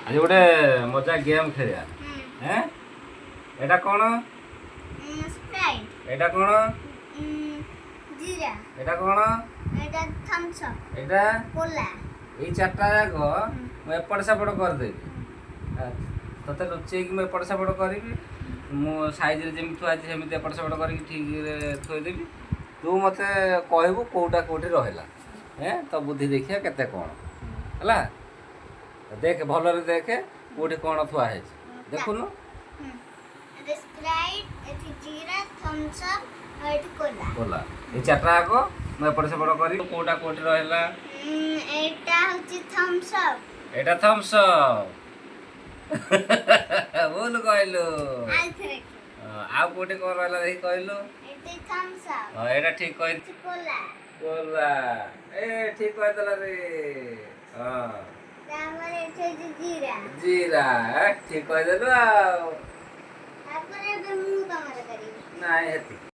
आज गोटे मजा गेम खेलिया हैं एटा कोन स्प्राइट एटा कोन जीरा एटा कोन एटा थम्स अप एटा कोला এই চারটা যাক ମୁଁ ଏପଟ ସେପଟ କରିଦେବି ତତେ ଲୁଚେଇକି ମୁଁ ଏପଟ ସେପଟ କରିବି ମୁଁ ସାଇଜରେ ଯେମିତି ଥୁଆ ଅଛି ସେମିତି ଏପଟ ସେପଟ କରିକି ଠିକରେ ଥୋଇଦେବି ତୁ ମୋତେ କହିବୁ କେଉଁଟା କେଉଁଠି ରହିଲା ତ ବୁଦ୍ଧି ଦେଖିବା କେତେ କ'ଣ ହେଲା ଦେଖେ ଭଲରେ ଦେଖେ କେଉଁଠି କ'ଣ ଥୁଆ ହେଇଛି ଦେଖୁନୁ ସ୍ପ୍ରାଇଟ୍ ଏଠି ଜିରା ଥମ୍ସ ଅପ୍ ଆଉ ଏଠି କୋଲା କୋଲା এই ଚାରଟା ଯାକ ମୁଁ ଏପଟ ସେପଟ କରିବି କେଉଁଟା କେଉଁଠି ରହିଲା ଏଟା ହଉଛି ଥମ୍ସ ଅପ୍ ଏଇଟା ଥମ୍ସ ଅପ୍ ଭୁଲ କହିଲୁ ଆଉ କୋଉଠି କ'ଣ ରହିଲା ଦେଖି କହିଲୁ ଏଠି ଥମ୍ସ ଅପ୍ ଏଇଟା ଠିକ କହିଛି କୋଲା କୋଲା ଠିକ କହିଦେଲା ରେ ତାପରେ ଏଠି ହଉଛି ଜିରା ଜିରା ଠିକ କହିଦେଲୁ ଆଉ ତାପରେ ଏବେ ମୁଁ କାମରେ କରିବି ନାଇଁ ହେତି